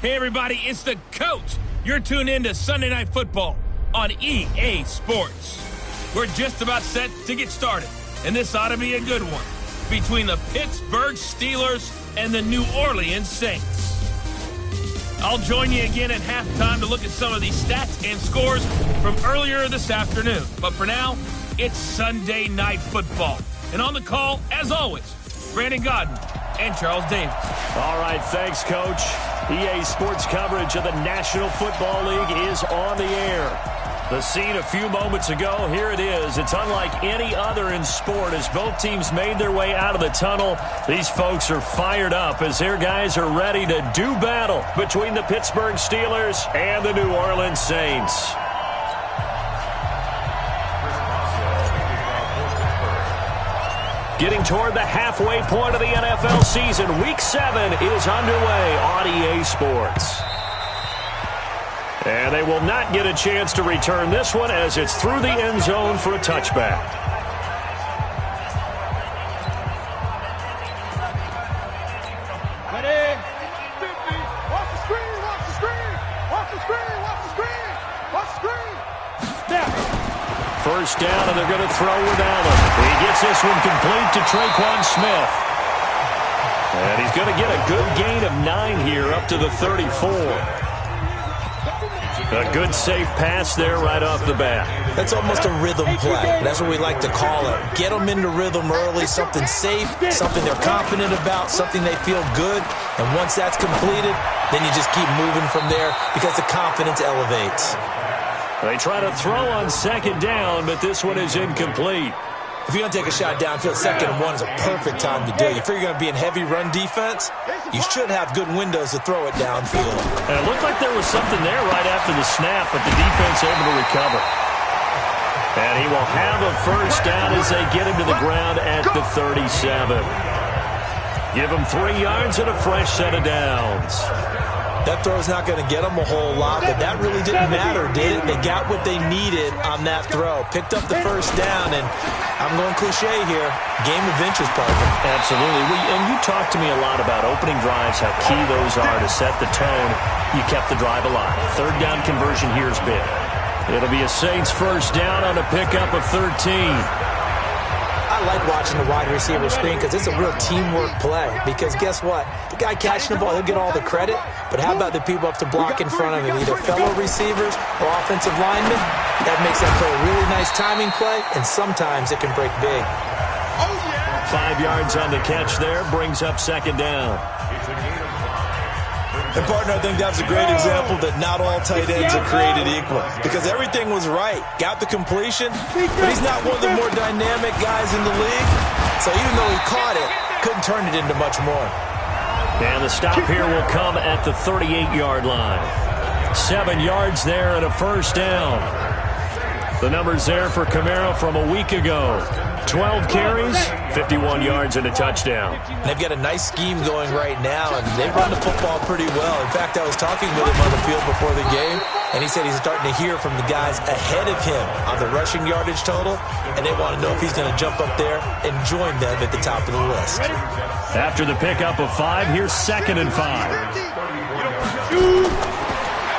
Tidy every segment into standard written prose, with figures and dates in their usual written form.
Hey everybody, it's the coach. You're tuned in to Sunday Night Football on EA Sports. We're just about set to get started, and this ought to be a good one between the Pittsburgh Steelers and the New Orleans Saints. I'll join you again at halftime to look at some of these stats and scores from earlier this afternoon. But for now, it's Sunday Night Football. And on the call, as always, Brandon Godden and Charles Davis. All right, thanks, Coach. EA Sports coverage of the National Football League is on the air. The scene a few moments ago, here it is. It's unlike any other in sport as both teams made their way out of the tunnel. These folks are fired up as their guys are ready to do battle between the Pittsburgh Steelers and the New Orleans Saints. Getting toward the halfway point of the NFL season, Week 7 is underway on EA Sports. And they will not get a chance to return this one as it's through the end zone for a touchback. Ready? 50. Watch the screen, watch the screen. Watch the screen, watch the screen. Watch the screen. Snap. First down, and they're going to throw with Allen. He gets this one complete to Traquan Smith. And he's going to get a good gain of 9 here up to the 34. A good safe pass there right off the bat. That's almost a rhythm play. That's what we like to call it. Get them into rhythm early, something safe, something they're confident about, something they feel good. And once that's completed, then you just keep moving from there because the confidence elevates. They try to throw on second down, but this one is incomplete. If you're going to take a shot downfield, 2nd and 1 is a perfect time to do it. You figure you're going to be in heavy run defense, you should have good windows to throw it downfield. And it looked like there was something there right after the snap, but the defense able to recover. And he will have a first down as they get him to the ground at the 37. Give him 3 yards and a fresh set of downs. That throw's not going to get them a whole lot, but that really didn't matter, did it? They got what they needed on that throw. Picked up the first down, and I'm going cliche here. Game of inches, partner. Absolutely. And you talked to me a lot about opening drives, how key those are to set the tone. You kept the drive alive. 3rd down conversion here is big. It'll be a Saints first down on a pickup of 13. I like watching the wide receiver screen because it's a real teamwork play. Because guess what? The guy catching the ball, he'll get all the credit. But how about the people up to block in front of him, either fellow receivers or offensive linemen? That makes that play a really nice timing play, and sometimes it can break big. 5 yards on the catch there, brings up 2nd down. And, partner, I think that's a great example that not all tight ends are created equal. Because everything was right. Got the completion, but he's not one of the more dynamic guys in the league. So even though he caught it, couldn't turn it into much more. And the stop here will come at the 38-yard line. 7 yards there and a first down. The numbers there for Kamara from a week ago. 12 carries, 51 yards, and a touchdown. They've got a nice scheme going right now, and they run the football pretty well. In fact, I was talking with him on the field before the game, and he said he's starting to hear from the guys ahead of him on the rushing yardage total, and they want to know if he's going to jump up there and join them at the top of the list. After the pickup of 5, here's 2nd and 5.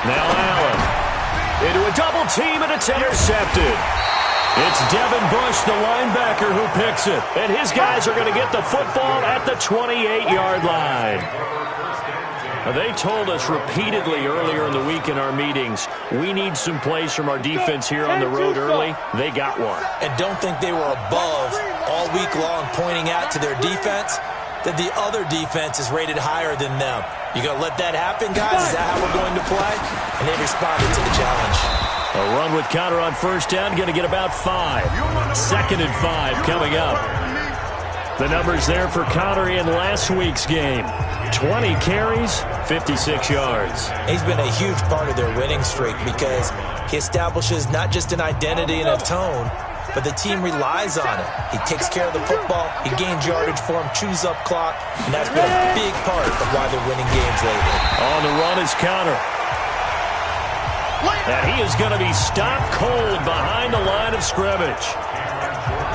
Now Allen into a double team, and it's intercepted. It's Devin Bush, the linebacker, who picks it. And his guys are going to get the football at the 28-yard line. Now, they told us repeatedly earlier in the week in our meetings, we need some plays from our defense here on the road early. They got one. And don't think they were above all week long pointing out to their defense that the other defense is rated higher than them. You going to let that happen, guys? Is that how we're going to play? And they responded to the challenge. A run with Conner on first down, going to get about 5. 2nd and 5 coming up. The numbers there for Conner in last week's game. 20 carries, 56 yards. He's been a huge part of their winning streak because he establishes not just an identity and a tone, but the team relies on it. He takes care of the football, he gains yardage for him, chews up clock, and that's been a big part of why they're winning games lately. On the run is Conner. And he is going to be stopped cold behind the line of scrimmage.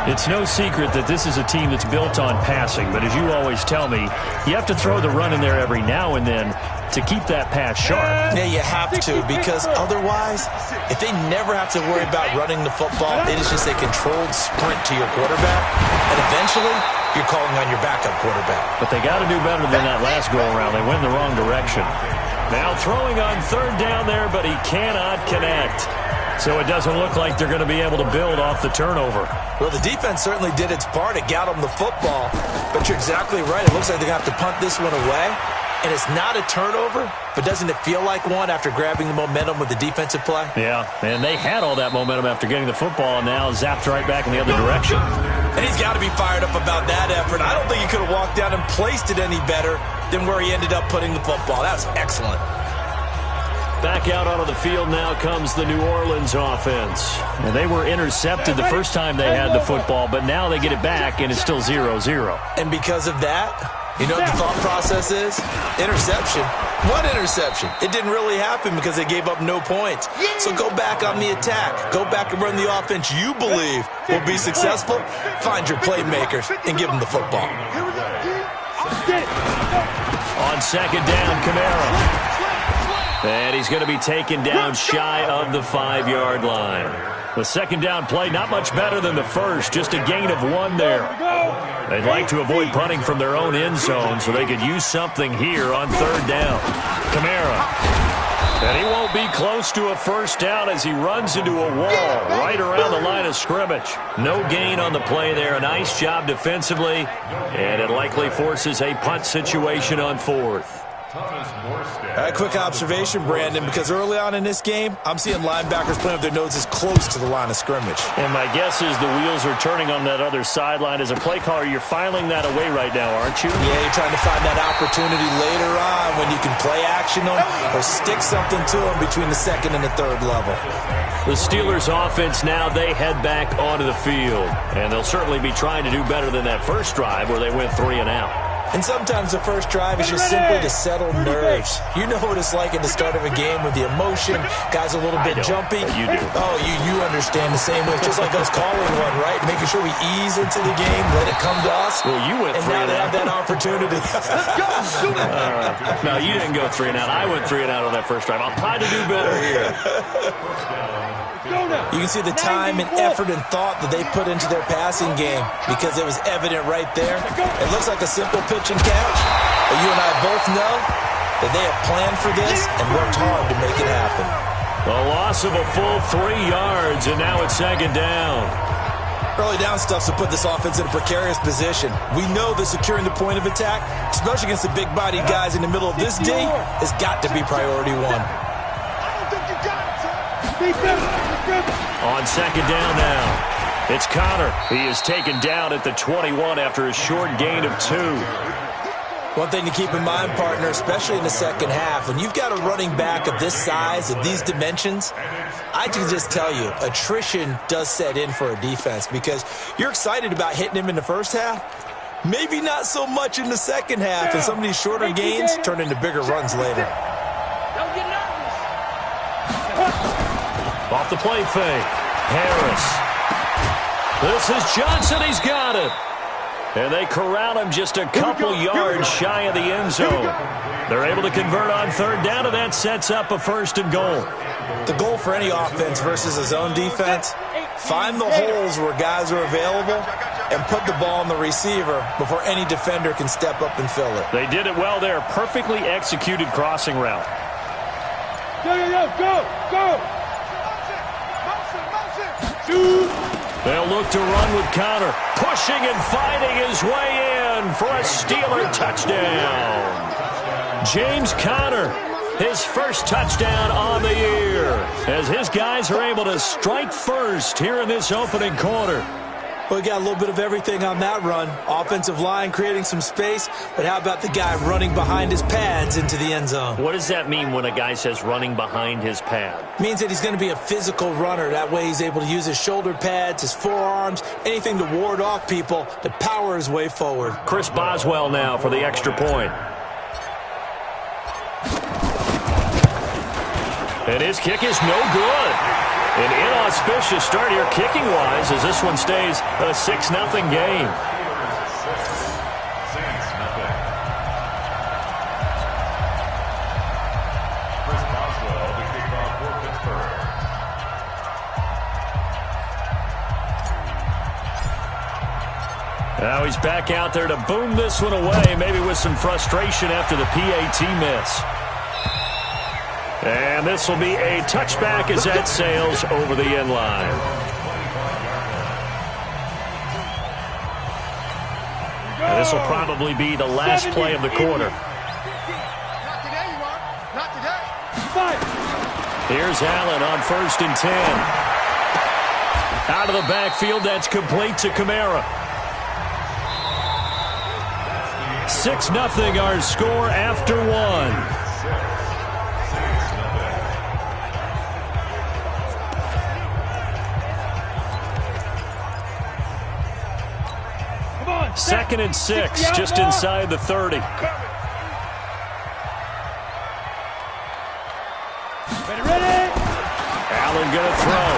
It's no secret that this is a team that's built on passing, but as you always tell me, you have to throw the run in there every now and then. to keep that pass sharp. Yeah, you have to, because otherwise, if they never have to worry about running the football, it is just a controlled sprint to your quarterback, and eventually you're calling on your backup quarterback. But they got to do better than that last go-around. They went in the wrong direction. Now throwing on third down there, but he cannot connect. So it doesn't look like they're going to be able to build off the turnover. Well, the defense certainly did its part. It got them the football. But you're exactly right. It looks like they're going to have to punt this one away. And it's not a turnover, but doesn't it feel like one after grabbing the momentum with the defensive play? Yeah, and they had all that momentum after getting the football, and now zapped right back in the other direction. And he's got to be fired up about that effort. I don't think he could have walked down and placed it any better than where he ended up putting the football. That's excellent. Back out onto the field now comes the New Orleans offense. And they were intercepted the first time they had the football, but now they get it back, and it's still 0-0. And because of that, you know what the thought process is? Interception. What interception? It didn't really happen because they gave up no points. So go back on the attack. Go back and run the offense you believe will be successful. Find your playmakers and give them the football. On second down, Kamara. And he's going to be taken down shy of the 5-yard line. The second down play, not much better than the first, just a gain of 1 there. They'd like to avoid punting from their own end zone so they could use something here on third down. Kamara. And he won't be close to a first down as he runs into a wall right around the line of scrimmage. No gain on the play there. A nice job defensively, and it likely forces a punt situation on fourth. A quick observation, Brandon, because early on in this game, I'm seeing linebackers playing with their noses close to the line of scrimmage. And my guess is the wheels are turning on that other sideline. As a play caller, you're filing that away right now, aren't you? Yeah, you're trying to find that opportunity later on when you can play action them or stick something to them between the second and the third level. The Steelers offense now, they head back onto the field. And they'll certainly be trying to do better than that first drive where they went 3 and out. And sometimes the first drive is just simply to settle nerves. You know what it's like at the start of a game with the emotion. Guys a little bit jumpy. You do. Oh, you understand the same way. It's just like us calling one, right? Making sure we ease into the game, let it come to us. Well, you went 3 and out. And now they have that opportunity. No, you didn't go 3 and out. I went 3 and out on that first drive. I'll try to do better here. You can see the time and effort and thought that they put into their passing game because it was evident right there. It looks like a simple pitch and catch, but you and I both know that they have planned for this and worked hard to make it happen. A loss of a full 3 yards, and now it's second down. Early down stuff's to put this offense in a precarious position. We know that securing the point of attack, especially against the big-bodied guys in the middle of this D, has got to be priority 1. On second down now, it's Connor. He is taken down at the 21 after a short gain of 2. One thing to keep in mind, partner, especially in the second half, when you've got a running back of this size, of these dimensions, I can just tell you, attrition does set in for a defense because you're excited about hitting him in the first half, maybe not so much in the second half, and some of these shorter gains turn into bigger runs later. Off the play fake. Harris. This is Johnson. He's got it. And they corral him just a couple yards shy of the end zone. They're able to convert on third down, and that sets up a 1st and goal. The goal for any offense versus a zone defense, find the holes where guys are available and put the ball on the receiver before any defender can step up and fill it. They did it well there. Perfectly executed crossing route. Go! They'll look to run with Connor. Pushing and fighting his way in for a Steeler touchdown. James Conner, his first touchdown on the year, as his guys are able to strike first here in this opening quarter. Well, we got a little bit of everything on that run. Offensive line creating some space, but how about the guy running behind his pads into the end zone? What does that mean when a guy says running behind his pad? Means that he's going to be a physical runner. That way he's able to use his shoulder pads, his forearms, anything to ward off people to power his way forward. Chris Boswell now for the extra point. And his kick is no good. An inauspicious start here kicking-wise as this one stays a 6-0 game. Now he's back out there to boom this one away, maybe with some frustration after the PAT miss. And this will be a touchback as that sails over the end line. And this will probably be the last play of the quarter. Not today, you are. Not today. Here's Allen on 1st and 10. Out of the backfield, that's complete to Kamara. 6-0 our score after one. Second and 6, just inside the 30. Ready. Allen going to throw.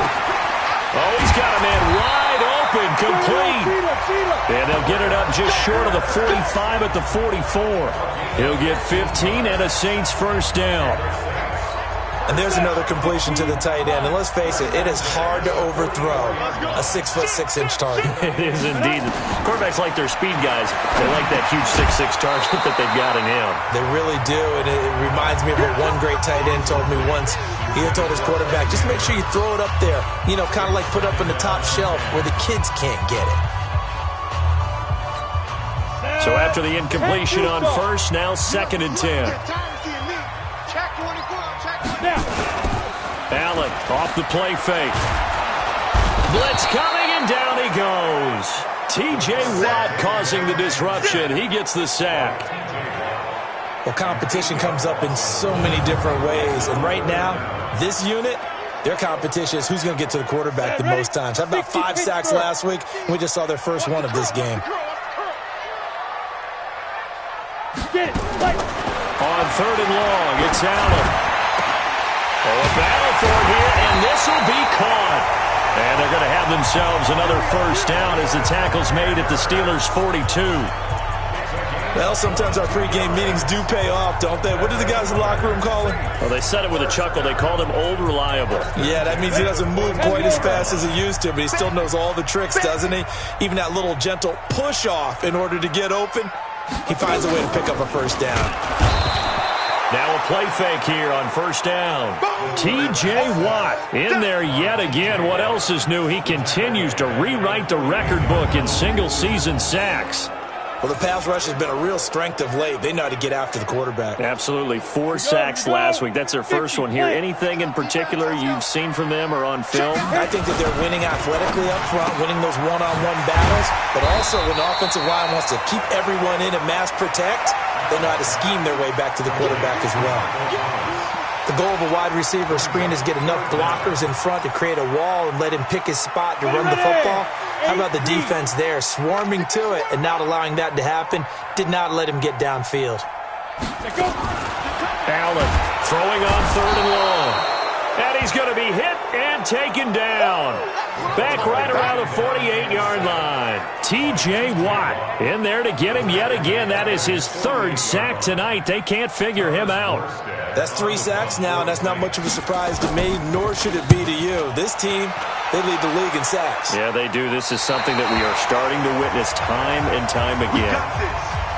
Oh, he's got a man wide open, complete. And they'll get it up just short of the 45 at the 44. He'll get 15 and a Saints first down. And there's another completion to the tight end. And let's face it, it is hard to overthrow a 6'6" target. It is indeed. Quarterbacks like their speed guys. They like that huge 6'6" target that they've got in him. They really do, and it reminds me of what one great tight end told me once. He had told his quarterback, just make sure you throw it up there, you know, kind of like put up on the top shelf where the kids can't get it. So after the incompletion on first, now 2nd and 10. Allen off the play fake. Blitz coming, and down he goes. T.J. Watt causing the disruption. He gets the sack. Well, competition comes up in so many different ways. And right now, this unit, their competition is who's going to get to the quarterback the most times. Had about 5 sacks last week, and we just saw their first one of this game. On 3rd and long, it's Allen. Oh, a battle for it here, and this will be caught. And they're going to have themselves another first down as the tackle's made at the Steelers' 42. Well, sometimes our pregame meetings do pay off, don't they? What did the guys in the locker room call him? Well, they said it with a chuckle. They called him Old Reliable. Yeah, that means he doesn't move quite as fast as he used to, but he still knows all the tricks, doesn't he? Even that little gentle push-off in order to get open, he finds a way to pick up a first down. Now a play fake here on first down. T.J. Watt in there yet again. What else is new? He continues to rewrite the record book in single-season sacks. Well, the pass rush has been a real strength of late. They know how to get after the quarterback. Absolutely. 4 sacks last week. That's their first one here. Anything in particular you've seen from them or on film? I think that they're winning athletically up front, winning those one-on-one battles, but also when the offensive line wants to keep everyone in and mass protect, they know how to scheme their way back to the quarterback as well. The goal of a wide receiver screen is get enough blockers in front to create a wall and let him pick his spot to run the football. How about the defense there, swarming to it and not allowing that to happen? Did not let him get downfield. Allen throwing on 3rd and long. And he's going to be hit and taken down. Back right around the 48-yard line. T.J. Watt in there to get him yet again. That is his 3rd sack tonight. They can't figure him out. That's 3 sacks now, and that's not much of a surprise to me, nor should it be to you. This team, they lead the league in sacks. Yeah, they do. This is something that we are starting to witness time and time again.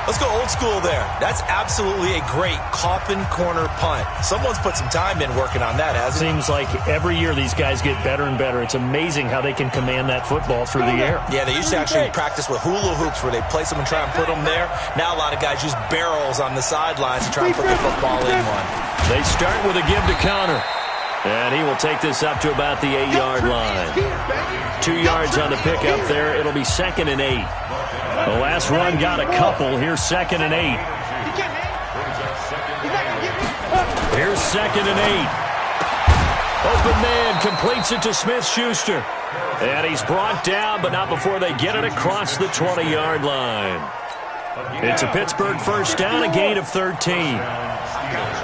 Let's go old school there. That's absolutely a great coffin corner punt. Someone's put some time in working on that, hasn't it? Seems like every year these guys get better and better. It's amazing how they can command that football through the air. Yeah, they used to actually practice with hula hoops where they place them and try and put them there. Now a lot of guys use barrels on the sidelines to try and put the football in one. They start with a give to Connor. And he will take this up to about the 8-yard line. 2 yards on the pickup there. It'll be 2nd and 8. The last run got a couple. Here's 2nd and 8. Here's 2nd and 8. Open man completes it to Smith-Schuster. And he's brought down, but not before they get it across the 20-yard line. It's a Pittsburgh first down, a gain of 13.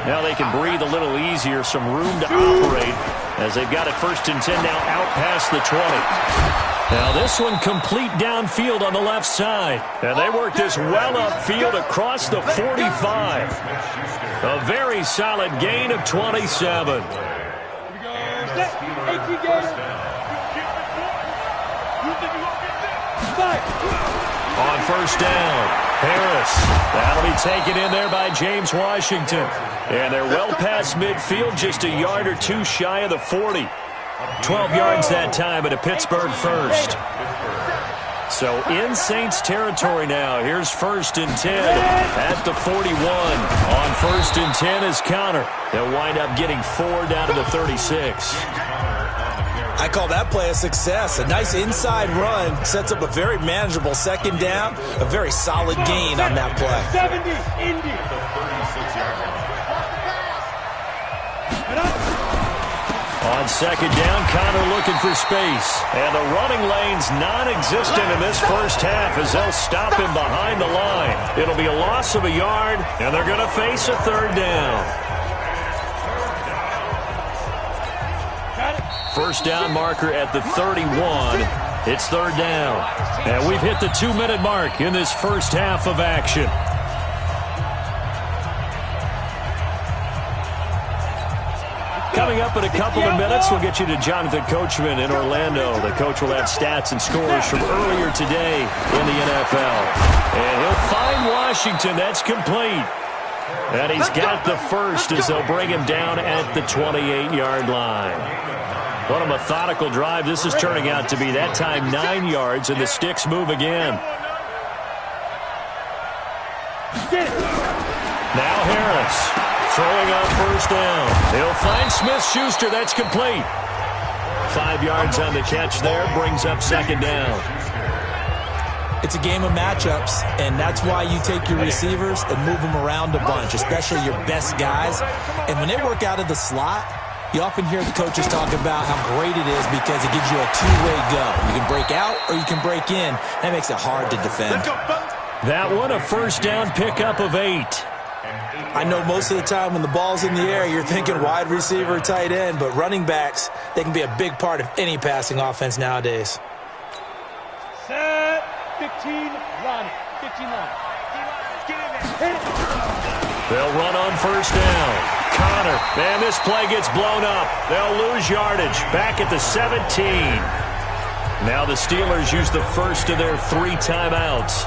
Now they can breathe a little easier, some room to operate as they've got it 1st and 10 now out past the 20. Now this one complete downfield on the left side. And they work this well upfield across the 45. A very solid gain of 27. On first down. Harris. That'll be taken in there by James Washington. And they're well past midfield, just a yard or two shy of the 40. 12 yards that time, and a Pittsburgh first. So in Saints territory now. Here's 1st and 10 at the 41. On 1st and 10 is Connor. They'll wind up getting 4 down to the 36. I call that play a success. A nice inside run sets up a very manageable 2nd down. A very solid gain on that play. 70, Indy. On 2nd down, Connor looking for space. And the running lane's non-existent in this first half as they'll stop him behind the line. It'll be a loss of a yard, and they're going to face a 3rd down. First down marker at the 31. It's 3rd down. And we've hit the 2-minute mark in this first half of action. Coming up in a couple of minutes, we'll get you to Jonathan Coachman in Orlando. The coach will have stats and scores from earlier today in the NFL. And he'll find Washington. That's complete. And he's got the first as they'll bring him down at the 28-yard line. What a methodical drive this is turning out to be. That time 9 yards, and the sticks move again. Now Harris throwing on first down. He'll find Smith-Schuster. That's complete. 5 yards on the catch there. Brings up 2nd down. It's a game of matchups, and that's why you take your receivers and move them around a bunch, especially your best guys. And when they work out of the slot, you often hear the coaches talk about how great it is because it gives you a two-way go. You can break out or you can break in. That makes it hard to defend. That one a first down pickup of 8. I know most of the time when the ball's in the air, you're thinking wide receiver, tight end, but running backs, they can be a big part of any passing offense nowadays. Set, 15, run, 15 line. They'll run on first down. Connor, and this play gets blown up. They'll lose yardage back at the 17. Now the Steelers use the first of their 3 timeouts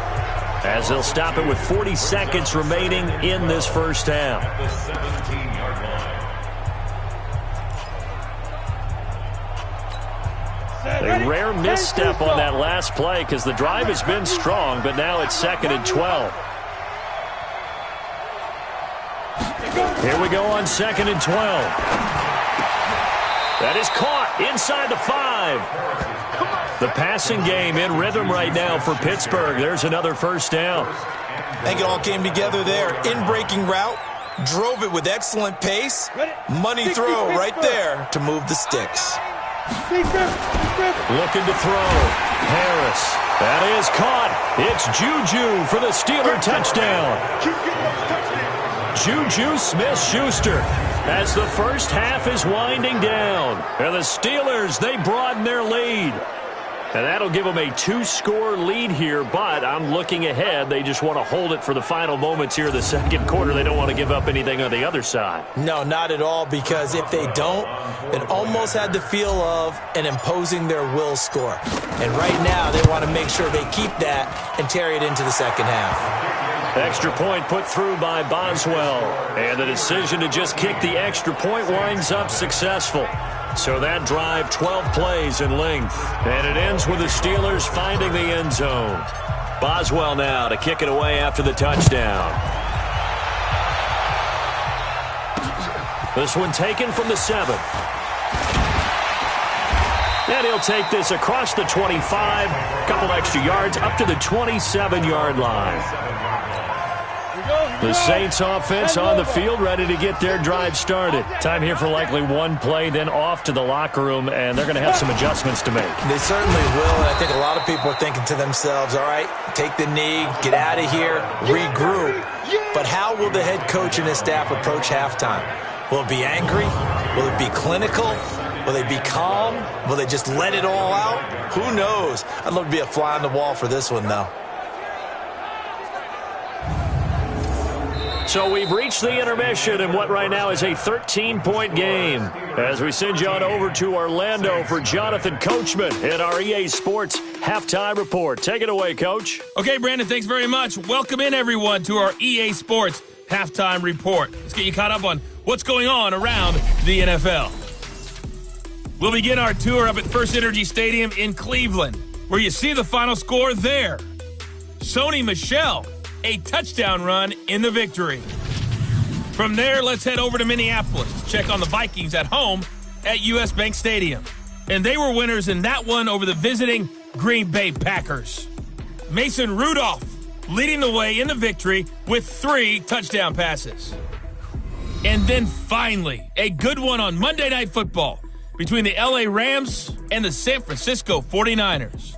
as they'll stop it with 40 seconds remaining in this first half. A rare misstep on that last play because the drive has been strong, but now it's 2nd and 12. Here we go on 2nd and 12. That is caught inside the 5. The passing game in rhythm right now for Pittsburgh. There's another first down. I think it all came together there. In-breaking route, drove it with excellent pace. Money throw right there to move the sticks. Looking to throw. Harris. That is caught. It's Juju for the Steeler touchdown. Juju Smith-Schuster as the first half is winding down. And the Steelers, they broaden their lead. And that'll give them a 2-score lead here, but I'm looking ahead. They just want to hold it for the final moments here of the 2nd quarter. They don't want to give up anything on the other side. No, not at all, because if they don't, it almost had the feel of an imposing their will score. And right now, they want to make sure they keep that and carry it into the second half. Extra point put through by Boswell. And the decision to just kick the extra point winds up successful. So that drive, 12 plays in length. And it ends with the Steelers finding the end zone. Boswell now to kick it away after the touchdown. This one taken from the 7. And he'll take this across the 25. Couple extra yards up to the 27-yard line. The Saints offense on the field, ready to get their drive started. Time here for likely one play, then off to the locker room, and they're going to have some adjustments to make. They certainly will, and I think a lot of people are thinking to themselves, all right, take the knee, get out of here, regroup. But how will the head coach and his staff approach halftime? Will it be angry? Will it be clinical? Will they be calm? Will they just let it all out? Who knows? I'd love to be a fly on the wall for this one, though. So we've reached the intermission in what right now is a 13-point game. As we send you on over to Orlando for Jonathan Coachman in our EA Sports Halftime Report. Take it away, Coach. Okay, Brandon, thanks very much. Welcome in, everyone, to our EA Sports Halftime Report. Let's get you caught up on what's going on around the NFL. We'll begin our tour up at First Energy Stadium in Cleveland, where you see the final score there. Sony Michel, a touchdown run in the victory. From there, let's head over to Minneapolis to check on the Vikings at home at US Bank Stadium. And they were winners in that one over the visiting Green Bay Packers. Mason Rudolph leading the way in the victory with 3 touchdown passes. And then finally, a good one on Monday Night Football between the LA Rams and the San Francisco 49ers.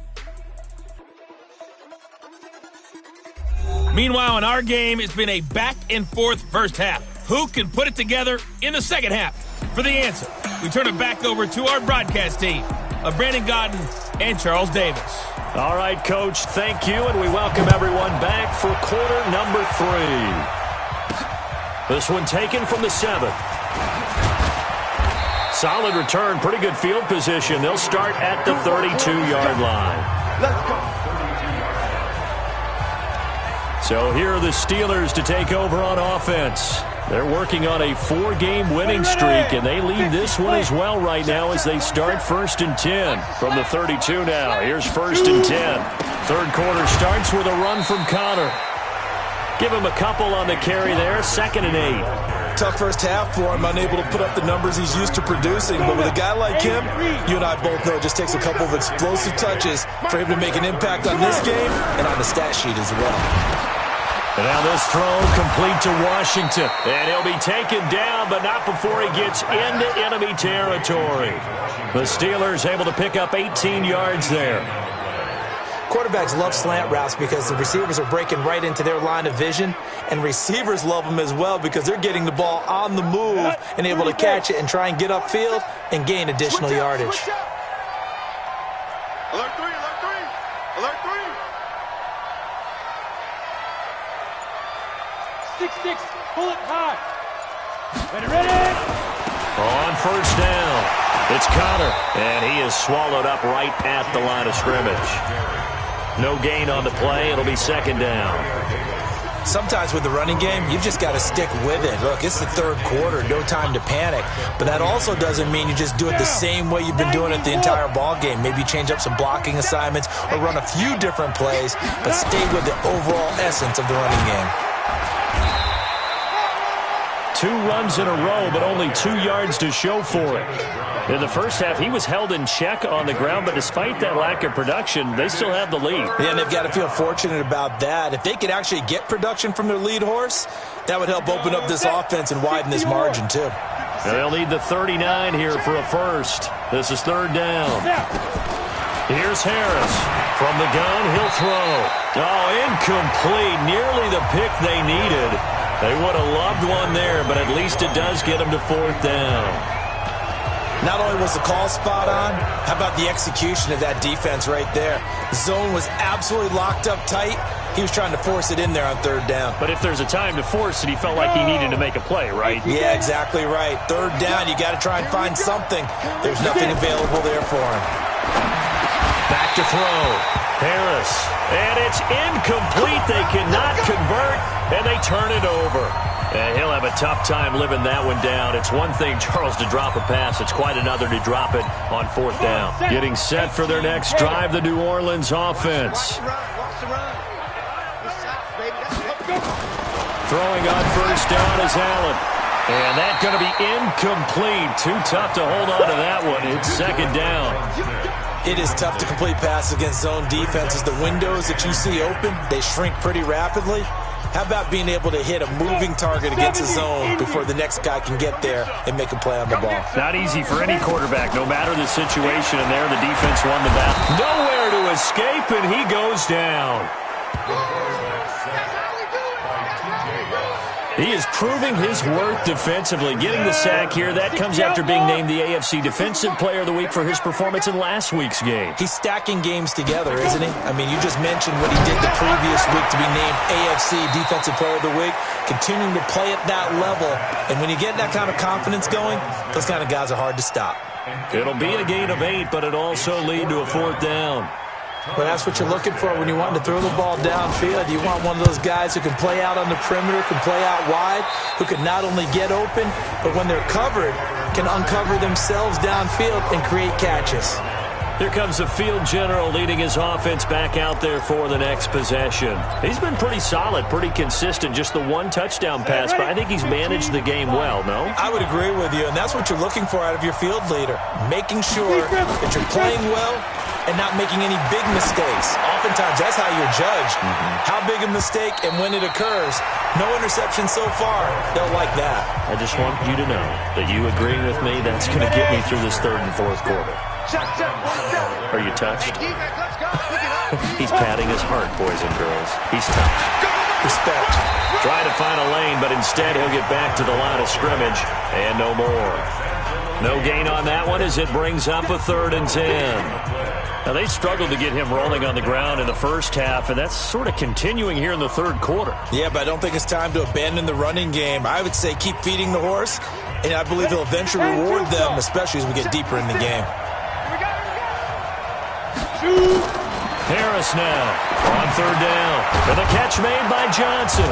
Meanwhile, in our game, it's been a back-and-forth first half. Who can put it together in the second half? For the answer, we turn it back over to our broadcast team of Brandon Godden and Charles Davis. All right, Coach, thank you, and we welcome everyone back for quarter number 3. This one taken from the 7th. Solid return, pretty good field position. They'll start at the 32-yard line. Let's go. So here are the Steelers to take over on offense. They're working on a 4-game winning streak, and they lead this one as well right now as they start 1st and 10 from the 32 now. Here's 1st and 10. Third quarter starts with a run from Connor. Give him a couple on the carry there, 2nd and 8. Tough first half for him, unable to put up the numbers he's used to producing. But with a guy like him, you and I both know it just takes a couple of explosive touches for him to make an impact on this game and on the stat sheet as well. And now this throw complete to Washington. And he'll be taken down, but not before he gets into enemy territory. The Steelers able to pick up 18 yards there. Quarterbacks love slant routes because the receivers are breaking right into their line of vision, and receivers love them as well because they're getting the ball on the move and able to catch it and try and get upfield and gain additional yardage. Alert 3, alert 3, alert 3. 6-6, pull it high. Ready. On first down, it's Connor, and he is swallowed up right at the line of scrimmage. No gain on the play. It'll be 2nd down. Sometimes with the running game, you've just got to stick with it. Look, it's the 3rd quarter, no time to panic. But that also doesn't mean you just do it the same way you've been doing it the entire ball game. Maybe change up some blocking assignments or run a few different plays, but stay with the overall essence of the running game. 2 runs in a row, but only 2 yards to show for it. In the first half, he was held in check on the ground, but despite that lack of production, they still have the lead. Yeah, and they've got to feel fortunate about that. If they could actually get production from their lead horse, that would help open up this offense and widen this margin, too. And they'll need the 39 here for a first. This is 3rd down. Here's Harris. From the gun, he'll throw. Oh, incomplete. Nearly the pick they needed. They would have loved one there, but at least it does get them to 4th down. Not only was the call spot on, how about the execution of that defense right there? The zone was absolutely locked up tight. He was trying to force it in there on 3rd down. But if there's a time to force it, he felt like he needed to make a play, right? Yeah, exactly right. 3rd down, you got to try and find something. There's nothing available there for him. Back to throw. Harris. And it's incomplete. They cannot convert, and they turn it over. And he'll have a tough time living that one down. It's one thing, Charles, to drop a pass. It's quite another to drop it on 4th down. Getting set for their next drive, the New Orleans offense. Throwing on first down is Allen. And that's going to be incomplete. Too tough to hold on to that one. It's 2nd down. It is tough to complete passes against zone defenses. The windows that you see open, they shrink pretty rapidly. How about being able to hit a moving target against a zone before the next guy can get there and make a play on the ball? Not easy for any quarterback, no matter the situation. And there, the defense won the battle. Nowhere to escape, and he goes down. He is proving his worth defensively. Getting the sack here, that comes after being named the AFC Defensive Player of the Week for his performance in last week's game. He's stacking games together, isn't he? I mean, you just mentioned what he did the previous week to be named AFC Defensive Player of the Week, continuing to play at that level. And when you get that kind of confidence going, those kind of guys are hard to stop. It'll be a gain of 8, but it also lead to a 4th down. Well, that's what you're looking for when you want to throw the ball downfield. You want one of those guys who can play out on the perimeter, can play out wide, who can not only get open, but when they're covered, can uncover themselves downfield and create catches. Here comes the field general leading his offense back out there for the next possession. He's been pretty solid, pretty consistent, just the one touchdown pass, but I think he's managed the game well, no? I would agree with you, and that's what you're looking for out of your field leader, making sure that you're playing well and not making any big mistakes. Oftentimes, that's how you're judged. How big a mistake and when it occurs. No interception so far. They'll like that. I just want you to know that you agreeing with me, that's going to get me through this 3rd and 4th quarter. Are you touched? He's patting his heart, boys and girls. He's touched. Respect. Trying to find a lane, but instead he'll get back to the line of scrimmage and no more. No gain on that one as it brings up a 3rd and 10. Now, they struggled to get him rolling on the ground in the first half, and that's sort of continuing here in the 3rd quarter. Yeah, but I don't think it's time to abandon the running game. I would say keep feeding the horse, and I believe he'll eventually reward them, especially as we get deeper in the game. Harris now on 3rd down. And the catch made by Johnson.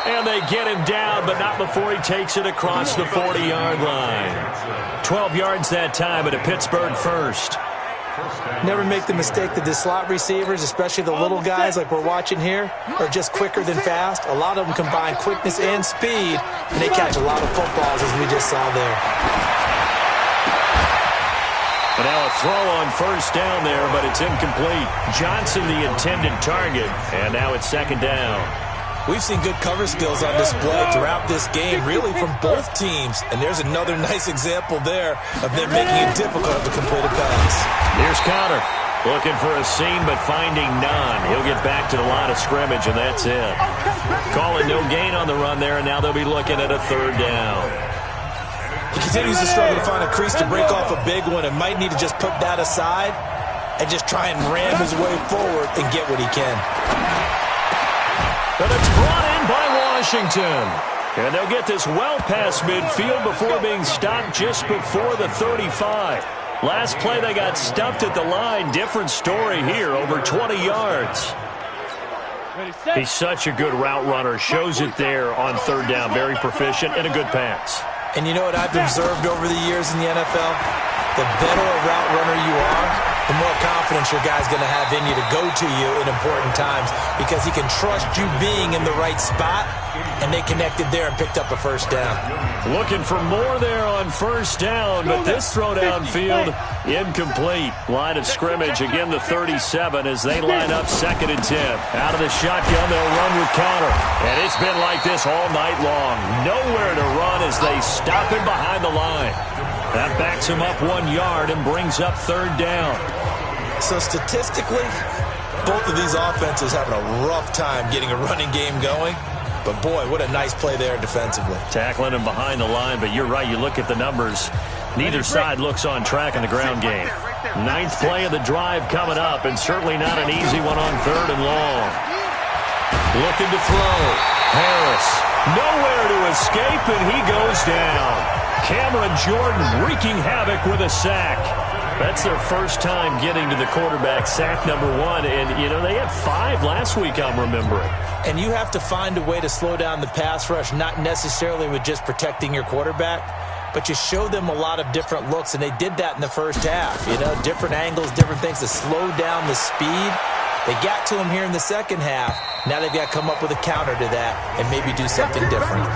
And they get him down, but not before he takes it across the 40-yard line. 12 yards that time, and a Pittsburgh first. Never make the mistake that the slot receivers, especially the little guys like we're watching here, are just quicker than fast. A lot of them combine quickness and speed, and they catch a lot of footballs, as we just saw there. And now a throw on 1st down there, but it's incomplete. Johnson the intended target, and now it's 2nd down. We've seen good cover skills on display throughout this game, really from both teams. And there's another nice example there of them making it difficult to complete a pass. Here's Connor. Looking for a seam, but finding none. He'll get back to the line of scrimmage, and that's it. Calling no gain on the run there, and now they'll be looking at a 3rd down. He continues to struggle to find a crease to break off a big one and might need to just put that aside and just try and ram his way forward and get what he can. And it's brought in by Washington. And they'll get this well past midfield before being stopped just before the 35. Last play, they got stuffed at the line. Different story here, over 20 yards. He's such a good route runner. Shows it there on 3rd down. Very proficient and a good pass. And you know what I've observed over the years in the NFL? The better a route runner you are, the more confidence your guy's going to have in you to go to you in important times because he can trust you being in the right spot, and they connected there and picked up a 1st down. Looking for more there on 1st down, but this throw downfield incomplete. Line of scrimmage, again the 37 as they line up 2nd and 10. Out of the shotgun, they'll run with Connor. And it's been like this all night long. Nowhere to run as they stop him behind the line. That backs him up 1 yard and brings up 3rd down. So statistically, both of these offenses having a rough time getting a running game going. But, boy, what a nice play there defensively. Tackling him behind the line, but you're right. You look at the numbers. Neither side looks on track in the ground game. 9th play of the drive coming up, and certainly not an easy one on 3rd and long. Looking to throw. Harris. Nowhere to escape, and he goes down. Cameron Jordan wreaking havoc with a sack. That's their first time getting to the quarterback, sack number 1. And, you know, they had 5 last week, I'm remembering. And you have to find a way to slow down the pass rush, not necessarily with just protecting your quarterback, but you show them a lot of different looks, and they did that in the first half. You know, different angles, different things to slow down the speed. They got to him here in the second half. Now they've got to come up with a counter to that and maybe do something different.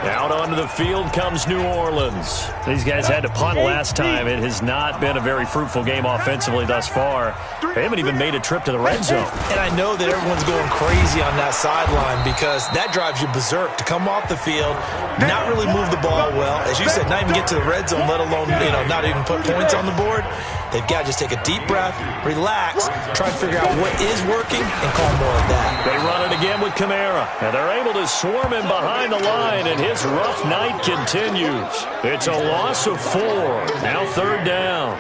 Out onto the field comes New Orleans. These guys had to punt last time. It has not been a very fruitful game offensively thus far. They haven't even made a trip to the red zone. And I know that everyone's going crazy on that sideline because that drives you berserk to come off the field, not really move the ball well. As you said, not even get to the red zone, let alone, not even put points on the board. They've got to just take a deep breath, relax, try to figure out what is working, and call more of that. They run it again with Kamara, and they're able to swarm him behind the line, and his rough night continues. It's a loss of 4. Now 3rd down.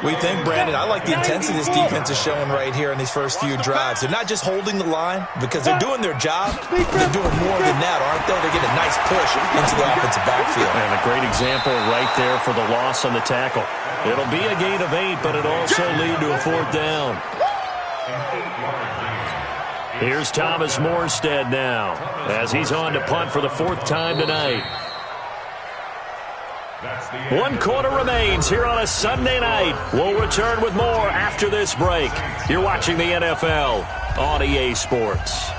We think, Brandon, I like the intensity this defense is showing right here in these first few drives. They're not just holding the line because they're doing their job. They're doing more than that, aren't they? They're getting a nice push into the offensive backfield. And a great example right there for the loss on the tackle. It'll be a gain of 8, but it'll also lead to a 4th down. Here's Thomas Morstead now as he's on to punt for the 4th time tonight. 1 quarter remains here on a Sunday night. We'll return with more after this break. You're watching the NFL on EA Sports.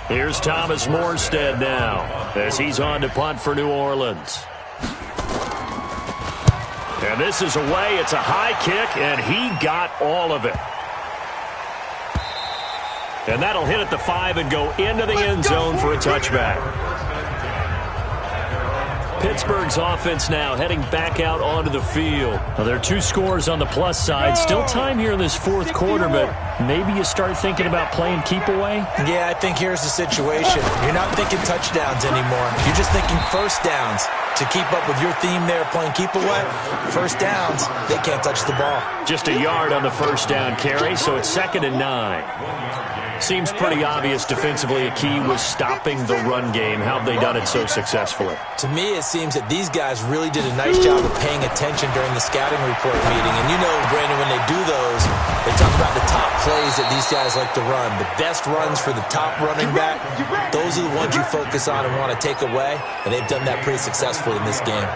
Here's Thomas Morstead now as he's on to punt for New Orleans. And this is away. It's a high kick, and he got all of it. And that'll hit at the 5 and go into the end zone for a touchback. Pittsburgh's offense now heading back out onto the field. Now, there are 2 scores on the plus side. Still time here in this 4th quarter, but maybe you start thinking about playing keep away? Yeah, I think here's the situation. You're not thinking touchdowns anymore. You're just thinking first downs. To keep up with your theme there, playing keep away, first downs, they can't touch the ball. Just a yard on the first down carry, so it's 2nd and 9. Seems pretty obvious defensively a key was stopping the run game. How have they done it so successfully? To me, it seems that these guys really did a nice job of paying attention during the scouting report meeting. And you know, Brandon, when they do those, they talk about the top plays that these guys like to run. The best runs for the top running back, those are the ones you focus on and want to take away. And they've done that pretty successfully in this game.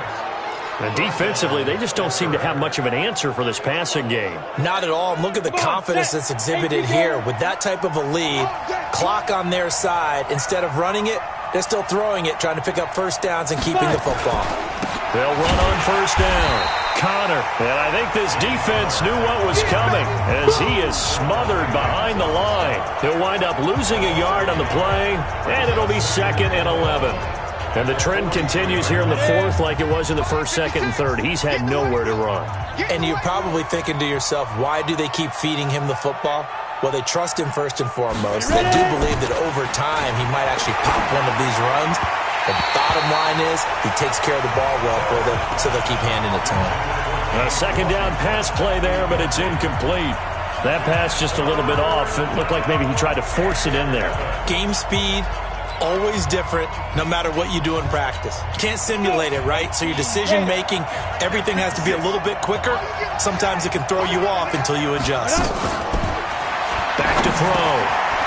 And defensively, they just don't seem to have much of an answer for this passing game. Not at all. Look at the confidence that's exhibited here. With that type of a lead, clock on their side, instead of running it, they're still throwing it, trying to pick up first downs and keeping the football. They'll run on first down. Connor, and I think this defense knew what was coming as he is smothered behind the line. He'll wind up losing a yard on the play, and it'll be 2nd and 11. And the trend continues here in the 4th like it was in the 1st, 2nd, and 3rd. He's had nowhere to run. And you're probably thinking to yourself, why do they keep feeding him the football? Well, they trust him first and foremost. They do believe that over time he might actually pop one of these runs. But the bottom line is he takes care of the ball well for them, so they'll keep handing it to him. A 2nd down pass play there, but it's incomplete. That pass just a little bit off. It looked like maybe he tried to force it in there. Game speed. Always different, no matter what you do in practice. You can't simulate it, right? So your decision-making, everything has to be a little bit quicker. Sometimes it can throw you off until you adjust. Back to throw.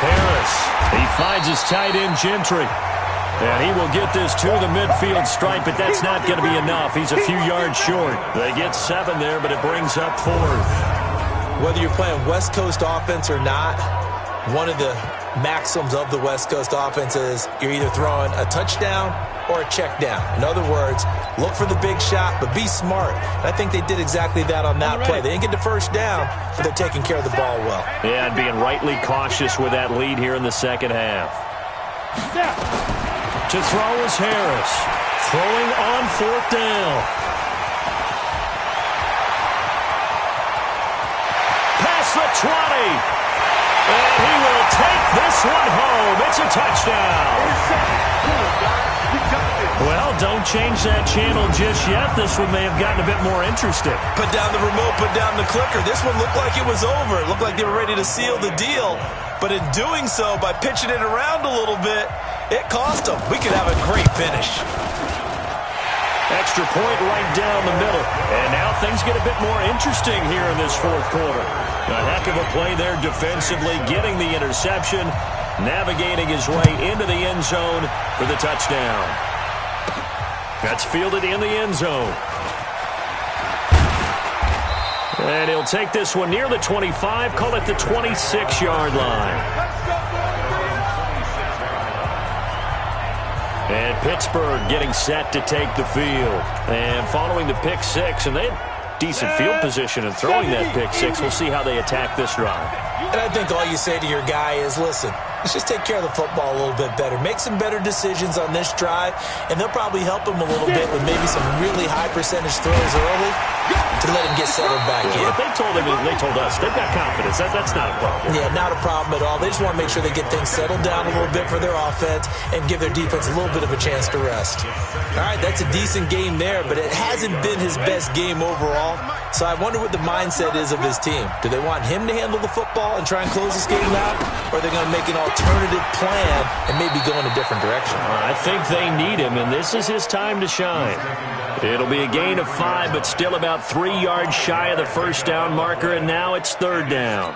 Harris. He finds his tight end, Gentry. And he will get this to the midfield stripe, but that's not going to be enough. He's a few yards short. They get 7 there, but it brings up 4th. Whether you're playing West Coast offense or not, one of the maxims of the West Coast offense is you're either throwing a touchdown or a check down. In other words, look for the big shot, but be smart. And I think they did exactly that on that play. They didn't get the first down, but they're taking care of the ball well. Yeah, and being rightly cautious with that lead here in the 2nd half. To throw is Harris. Throwing on 4th down. Past the 20. And he will take this one home. It's a touchdown. Well, don't change that channel just yet. This one may have gotten a bit more interesting. Put down the remote, put down the clicker. This one looked like it was over. It looked like they were ready to seal the deal. But in doing so, by pitching it around a little bit, it cost them. We could have a great finish. Extra point right down the middle. And now things get a bit more interesting here in this 4th quarter. A heck of a play there defensively, getting the interception, navigating his way into the end zone for the touchdown. That's fielded in the end zone. And he'll take this one near the 25, call it the 26-yard line. And Pittsburgh getting set to take the field. And following the pick six, and they had decent field position in throwing that pick six. We'll see how they attack this drive. And I think all you say to your guy is, listen, let's just take care of the football a little bit better. Make some better decisions on this drive, and they'll probably help him a little bit with maybe some really high percentage throws early to let him get settled back in. They told us they've got confidence. That's not a problem. Yeah, not a problem at all. They just want to make sure they get things settled down a little bit for their offense and give their defense a little bit of a chance to rest. All right, that's a decent game there, but it hasn't been his best game overall. So I wonder what the mindset is of his team. Do they want him to handle the football and try and close this game out? Or are they going to make an alternative plan and maybe go in a different direction? I think they need him, and this is his time to shine. It'll be a gain of 5, but still about 3 yards shy of the first down marker, and now it's third down.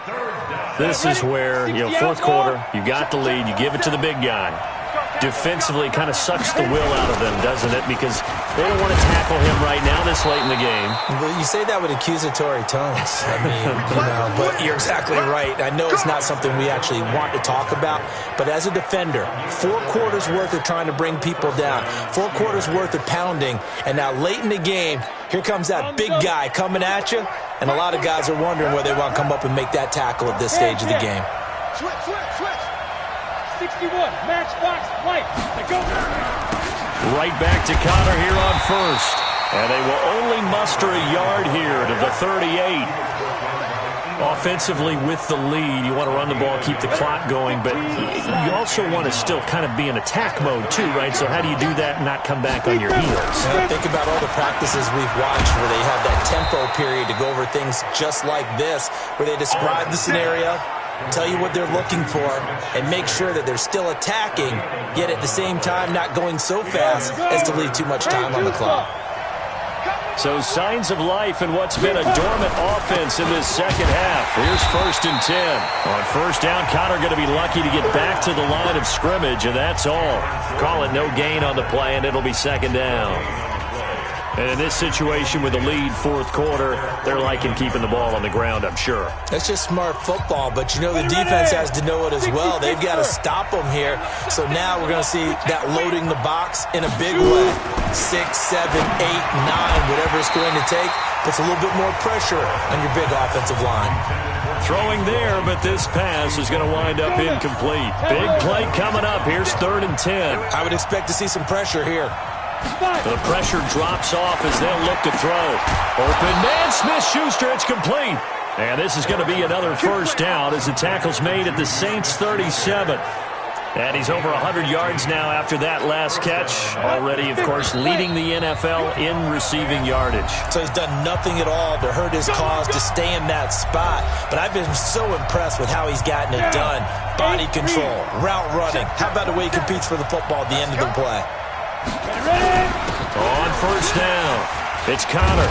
This is where, fourth quarter, you got the lead, you give it to the big guy. Defensively, kind of sucks the will out of them, doesn't it? Because they don't want to tackle him right now this late in the game. Well, you say that with accusatory tones. I mean, but you're exactly right. I know it's not something we actually want to talk about, but as a defender, 4 quarters worth of trying to bring people down, 4 quarters worth of pounding, and now late in the game, here comes that big guy coming at you, and a lot of guys are wondering whether they want to come up and make that tackle at this stage of the game. Switch. 61, matchbox, white. Go. Right back to Connor here on first. And they will only muster a yard here to the 38. Offensively with the lead, you want to run the ball, keep the clock going, but you also want to still kind of be in attack mode too, right? So how do you do that and not come back on your heels? Think about all the practices we've watched where they have that tempo period to go over things just like this, where they describe the scenario, tell you what they're looking for, and make sure that they're still attacking, yet at the same time not going so fast as to leave too much time on the clock. So signs of life in what's been a dormant offense in this second half. Here's 1st and 10. On first down, Connor going to be lucky to get back to the line of scrimmage, and that's all. Call it no gain on the play, and it'll be second down. And in this situation with the lead fourth quarter, they're liking keeping the ball on the ground, I'm sure. That's just smart football, but the defense has to know it as well. They've got to stop them here. So now we're going to see that loading the box in a big way. 6, 7, 8, 9, whatever it's going to take, puts a little bit more pressure on your big offensive line. Throwing there, but this pass is going to wind up incomplete. Big play coming up. Here's 3rd and 10. I would expect to see some pressure here. The pressure drops off as they'll look to throw. Open man, Smith-Schuster, it's complete. And this is going to be another first down as the tackle's made at the Saints' 37. And he's over 100 yards now after that last catch. Already, of course, leading the NFL in receiving yardage. So he's done nothing at all to hurt his cause to stay in that spot. But I've been so impressed with how he's gotten it done. Body control, route running. How about the way he competes for the football at the end of the play? On first down, it's Connor.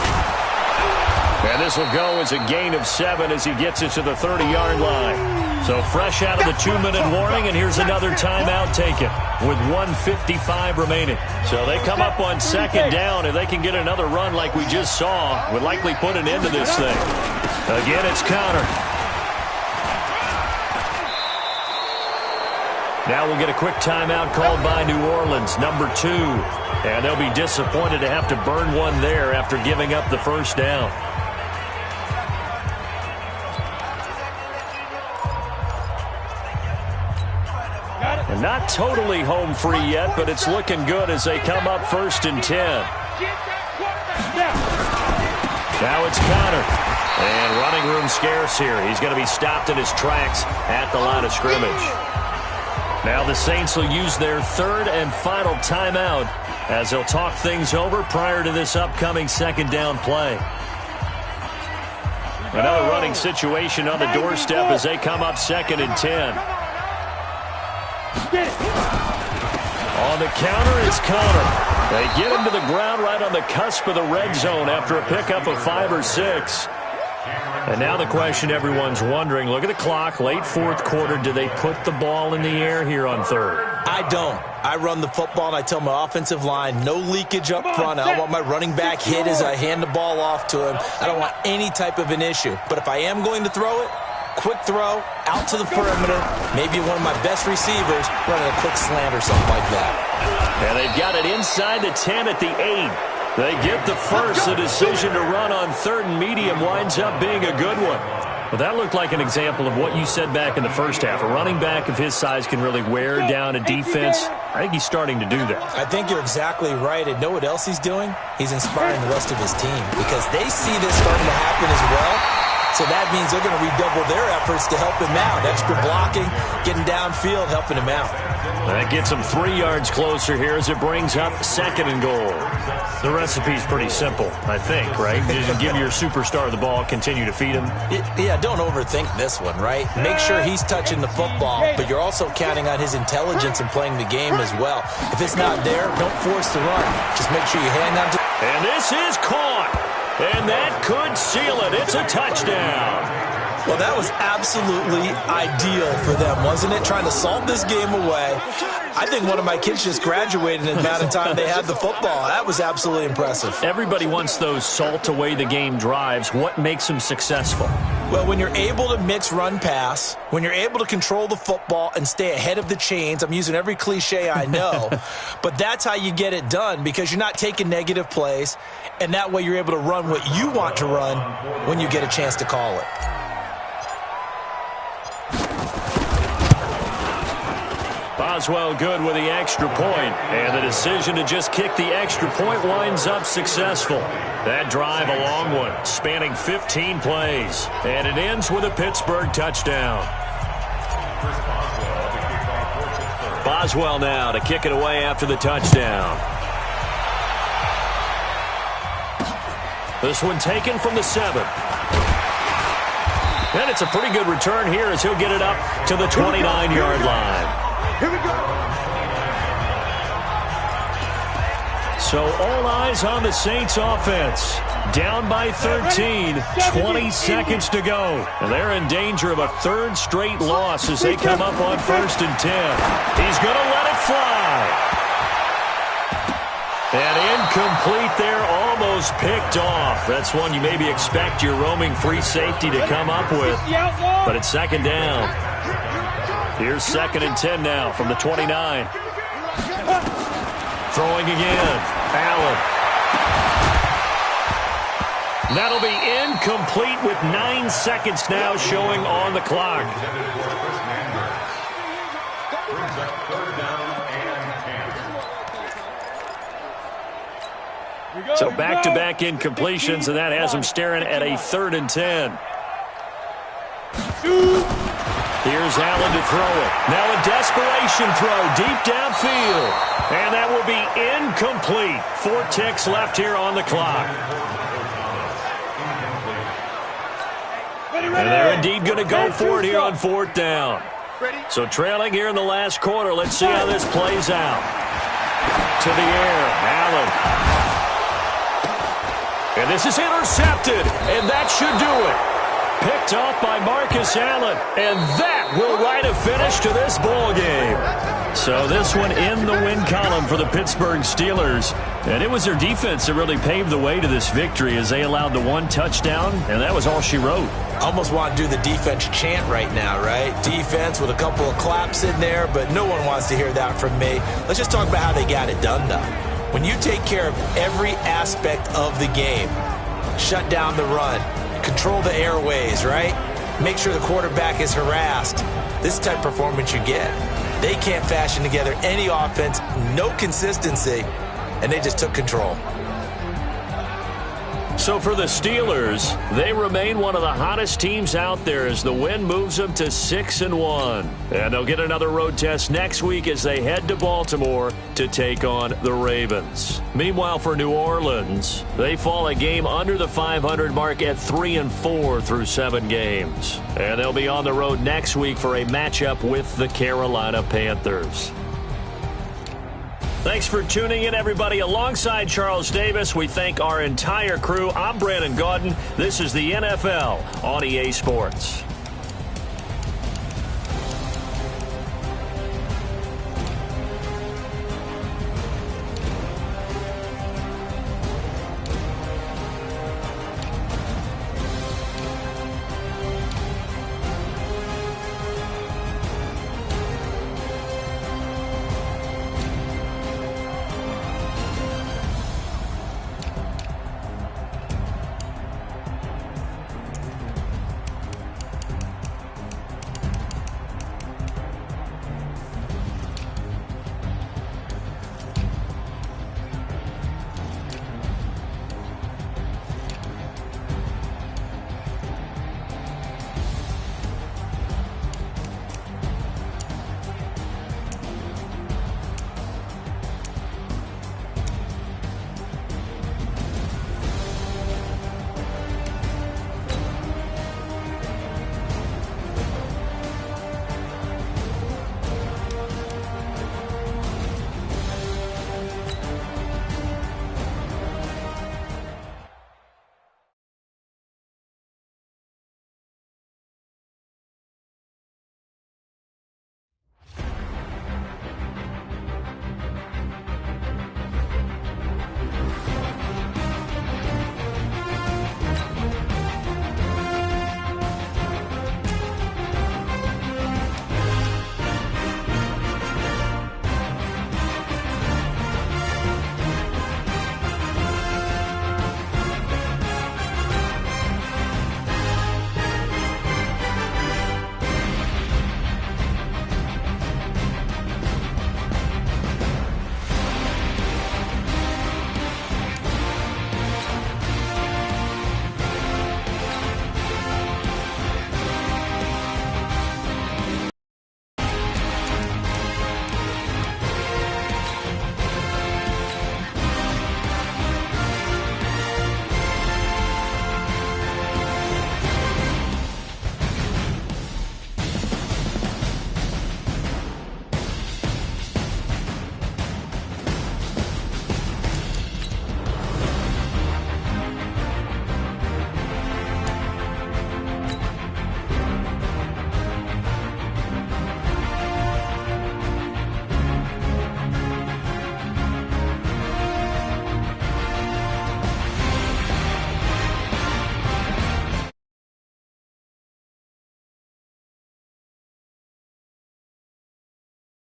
And this will go as a gain of 7 as he gets it to the 30-yard line. So fresh out of the 2-minute warning, and here's another timeout taken with 1:55 remaining. So they come up on second down, and they can get another run like we just saw, would likely put an end to this thing. Again, it's Connor. Now we'll get a quick timeout called by New Orleans, number 2. And they'll be disappointed to have to burn one there after giving up the first down. And not totally home free yet, but it's looking good as they come up 1st and 10. Now it's Connor. And running room scarce here. He's going to be stopped in his tracks at the line of scrimmage. Now the Saints will use their 3rd and final timeout as they'll talk things over prior to this upcoming second down play. Another running situation on the doorstep as they come up 2nd and 10. On the counter, it's Connor. They get him to the ground right on the cusp of the red zone after a pickup of 5 or 6. And now the question everyone's wondering, look at the clock, late fourth quarter, do they put the ball in the air here on 3rd? I don't. I run the football and I tell my offensive line, no leakage up front. I don't want my running back hit as I hand the ball off to him. I don't want any type of an issue. But if I am going to throw it, quick throw, out to the perimeter, maybe one of my best receivers running a quick slant or something like that. And they've got it inside the 10 at the 8. They get the first. The decision to run on 3rd and medium winds up being a good one. Well, that looked like an example of what you said back in the first half. A running back of his size can really wear down a defense. I think he's starting to do that. I think you're exactly right. And know what else he's doing? He's inspiring the rest of his team because they see this starting to happen as well. So that means they're going to redouble their efforts to help him out. Extra blocking, getting downfield, helping him out. That gets him 3 yards closer here as it brings up 2nd and goal. The recipe's pretty simple, I think, right? Just give your superstar the ball, continue to feed him. Yeah, don't overthink this one, right? Make sure he's touching the football, but you're also counting on his intelligence in playing the game as well. If it's not there, don't force the run. Just make sure you hang on to. And this is caught. And that could seal it. It's a touchdown. Well, that was absolutely ideal for them, wasn't it? Trying to salt this game away. I think one of my kids just graduated in the amount of time they had the football. That was absolutely impressive. Everybody wants those salt away the game drives. What makes them successful? Well, when you're able to mix run-pass, when you're able to control the football and stay ahead of the chains, I'm using every cliche I know, but that's how you get it done because you're not taking negative plays, and that way you're able to run what you want to run when you get a chance to call it. Boswell good with the extra point, and the decision to just kick the extra point winds up successful. That drive a long one, spanning 15 plays, and it ends with a Pittsburgh touchdown. Boswell now to kick it away after the touchdown. This one taken from the 7. And it's a pretty good return here as he'll get it up to the 29-yard line. Here we go. So all eyes on the Saints offense. Down by 13, 20 seconds to go. And they're in danger of a 3rd straight loss as they come up on 1st and 10. He's going to let it fly. And incomplete there, almost picked off. That's one you maybe expect your roaming free safety to come up with. But it's 2nd down. Here's 2nd and 10 now from the 29. Throwing again. Allen. That'll be incomplete with 9 seconds now showing on the clock. So back-to-back incompletions, and that has him staring at a 3rd and 10. Here's Allen to throw it. Now a desperation throw deep downfield. And that will be incomplete. 4 ticks left here on the clock. And they're indeed going to go for it here on 4th down. So trailing here in the last quarter. Let's see how this plays out. To the air, Allen. And this is intercepted. And that should do it. Picked off by Marcus Allen, and that will write a finish to this ball game. So this one in the win column for the Pittsburgh Steelers. And it was their defense that really paved the way to this victory as they allowed the 1 touchdown, and that was all she wrote. Almost want to do the defense chant right now, right? Defense with a couple of claps in there, but no one wants to hear that from me. Let's just talk about how they got it done, though. When you take care of every aspect of the game, shut down the run, control the airways, right? Make sure the quarterback is harassed. This type of performance you get. They can't fashion together any offense, no consistency, and they just took control. So for the Steelers, they remain one of the hottest teams out there as the win moves them to 6-1. And they'll get another road test next week as they head to Baltimore to take on the Ravens. Meanwhile, for New Orleans, they fall a game under the 500 mark at 3-4 through 7 games. And they'll be on the road next week for a matchup with the Carolina Panthers. Thanks for tuning in, everybody. Alongside Charles Davis, we thank our entire crew. I'm Brandon Gaudin. This is the NFL on EA Sports.